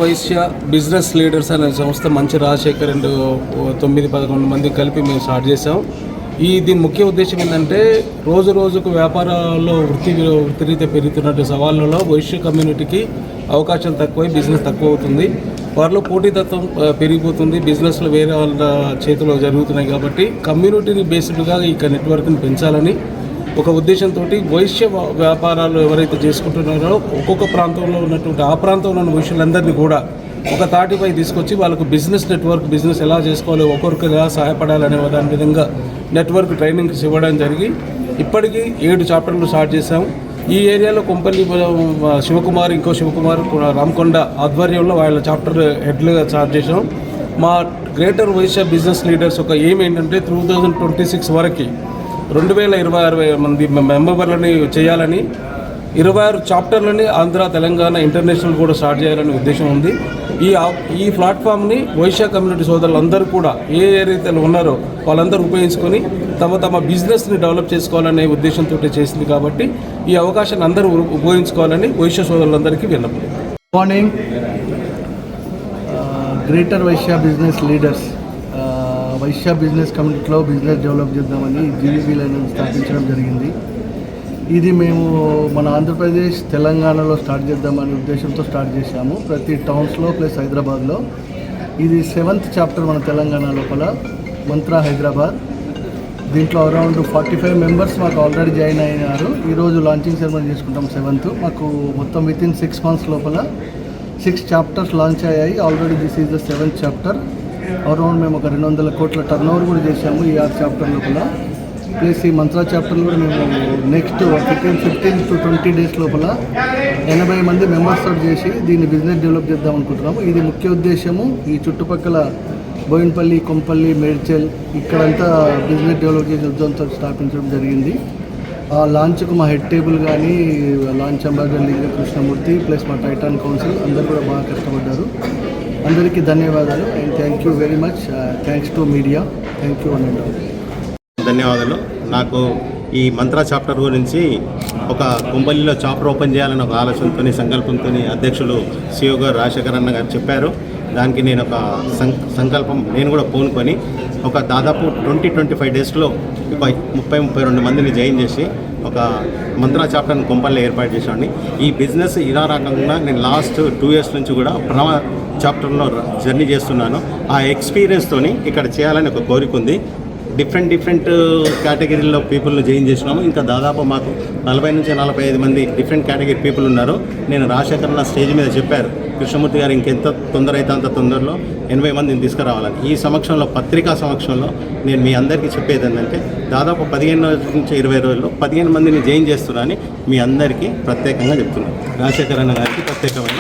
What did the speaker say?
Vysya business leaders అనే సంస్థ మంచి రాజశేఖర్ అండ్ 9-11 మంది కలిపి మేము స్టార్ట్ చేసాం. దీని ముఖ్య ఉద్దేశం ఏంటంటే రోజుకు వ్యాపారాల్లో వృత్తిరీత్యా పెరుగుతున్న సవాళ్ళలో వైశ్య కమ్యూనిటీకి అవకాశాలు తక్కువై బిజినెస్ తక్కువ అవుతుంది. వారిలో పోటీతత్వం పెరిగిపోతుంది. బిజినెస్లు వేరే వాళ్ళ చేతిలో జరుగుతున్నాయి కాబట్టి కమ్యూనిటీని బేస్డ్గా ఇక నెట్వర్క్ని పెంచాలని ఒక ఉద్దేశంతో వైశ్య వ్యాపారాలు ఎవరైతే చేసుకుంటున్నారో ఒక్కొక్క ప్రాంతంలో ఉన్నటువంటి ఆ ప్రాంతంలో ఉన్న వైశ్యులందరినీ కూడా ఒక తాటిపై తీసుకొచ్చి వాళ్ళకు బిజినెస్ బిజినెస్ ఎలా చేసుకోవాలి, ఒకరికి ఎలా సహాయపడాలనే దాని విధంగా నెట్వర్క్ ట్రైనింగ్స్ ఇవ్వడం జరిగి ఇప్పటికీ 7 చాప్టర్లు స్టార్ట్ చేశాం. ఈ ఏరియాలో కొంపల్లి శివకుమార్, ఇంకో శివకుమార్, రామకొండ ఆధ్వర్యంలో వాళ్ళ చాప్టర్ హెడ్లుగా స్టార్ట్ చేసాం. మా గ్రేటర్ వైశ్య బిజినెస్ లీడర్స్ ఒక ఎయిమ్ ఏంటంటే 2026 వరకు 2026 మంది మెంబర్లని చేయాలని, 26 చాప్టర్లని ఆంధ్ర, తెలంగాణ, ఇంటర్నేషనల్ కూడా స్టార్ట్ చేయాలనే ఉద్దేశం ఉంది. ఈ ప్లాట్ఫామ్ని వైశ్య కమ్యూనిటీ సోదరులందరూ కూడా ఏ ఏరియాలో ఉన్నారో వాళ్ళందరూ ఉపయోగించుకొని తమ బిజినెస్ని డెవలప్ చేసుకోవాలనే ఉద్దేశంతో చేసింది కాబట్టి ఈ అవకాశాన్ని అందరూ ఉపయోగించుకోవాలని వైశ్య సోదరులందరికీ విన్నపం. Morning greater Vysya business leaders Vysya business కమ్యూనిటీలో బిజినెస్ డెవలప్ చేద్దామని జీవీబీలు అనేది స్థాపించడం జరిగింది. ఇది మేము మన ఆంధ్రప్రదేశ్, తెలంగాణలో స్టార్ట్ చేద్దామనే ఉద్దేశంతో స్టార్ట్ చేశాము. ప్రతి టౌన్స్లో ప్లస్ హైదరాబాద్లో. ఇది 7th చాప్టర్ మన తెలంగాణ లోపల, మంత్రా హైదరాబాద్. దీంట్లో అరౌండ్ 45 మెంబర్స్ మాకు ఆల్రెడీ జాయిన్ అయినారు. ఈరోజు లాంచింగ్ సెరమనీ చేసుకుంటాం 7th. మాకు మొత్తం వితిన్ 6 months లోపల 6 చాప్టర్స్ లాంచ్ అయ్యాయి. Already this is the 7th chapter. Around మేము ఒక 200 కోట్ల టర్న్ కూడా చేశాము ఈ 6 చాప్టర్ లోపల. ప్లస్ ఈ మంత్రా చాప్టర్ కూడా మేము నెక్స్ట్ 15 to 20 days లోపల 80 మంది మెంబర్స్ తోటి చేసి దీన్ని బిజినెస్ డెవలప్ చేద్దాం అనుకుంటున్నాము. ఇది ముఖ్య ఉద్దేశము ఈ చుట్టుపక్కల బోయినపల్లి, కొంపల్లి, మేడ్చల్ ఇక్కడంతా బిజినెస్ డెవలప్ చేసే ఉద్యమంతో స్థాపించడం జరిగింది. ఆ లాంచ్కు మా హెడ్ టేబుల్ కానీ లాంచ్ అంబాసిడర్ లింగ కృష్ణమూర్తి ప్లస్ మా టైటాన్ కౌన్సిల్ అందరూ కూడా బాగా కష్టపడ్డారు. అందరికీ ధన్యవాదాలు and thank you very much. Thanks to media. Thank you అనండి. ధన్యవాదాలు. నాకు ఈ మంత్రా చాప్టర్ గురించి ఒక కుంపల్లిలో చాప్టర్ ఓపెన్ చేయాలని ఒక ఆలోచనతో, సంకల్పంతో అధ్యక్షులు సిఓ గారు రాజశేఖర్ అన్న గారు చెప్పారు. దానికి నేను ఒక సంకల్పం నేను కూడా పూనుకొని ఒక దాదాపు 20-25 డేస్లో 30-32 మందిని జాయిన్ చేసి ఒక మంత్రా చాప్టర్ని కొంపల్లి ఏర్పాటు చేశాను. ఈ బిజినెస్ ఇలా రకంగా నేను లాస్ట్ 2 years నుంచి కూడా ప్రణవ చాప్టర్లో జర్నీ చేస్తున్నాను. ఆ ఎక్స్పీరియన్స్తో ఇక్కడ చేయాలని ఒక కోరిక ఉంది. డిఫరెంట్ కేటగిరీలో పీపుల్ని జాయిన్ చేసినాము. ఇంకా దాదాపు మాకు 40 నుంచి 45 మంది డిఫరెంట్ కేటగిరీ పీపుల్ ఉన్నారు. నేను రాజశేఖర్ నా స్టేజ్ మీద చెప్పారు, కృష్ణమూర్తి గారు ఇంకెంత తొందర అయితే అంత తొందరలో 80 మందిని తీసుకురావాలని. ఈ సమక్షంలో, పత్రికా సమక్షంలో నేను మీ అందరికీ చెప్పేది ఏంటంటే దాదాపు 15 నుంచి 20 రోజుల్లో 15 మందిని జాయిన్ చేస్తున్నానని మీ అందరికీ ప్రత్యేకంగా చెప్తున్నాను. రాజశేఖర్ అన్న గారికి ప్రత్యేకమైన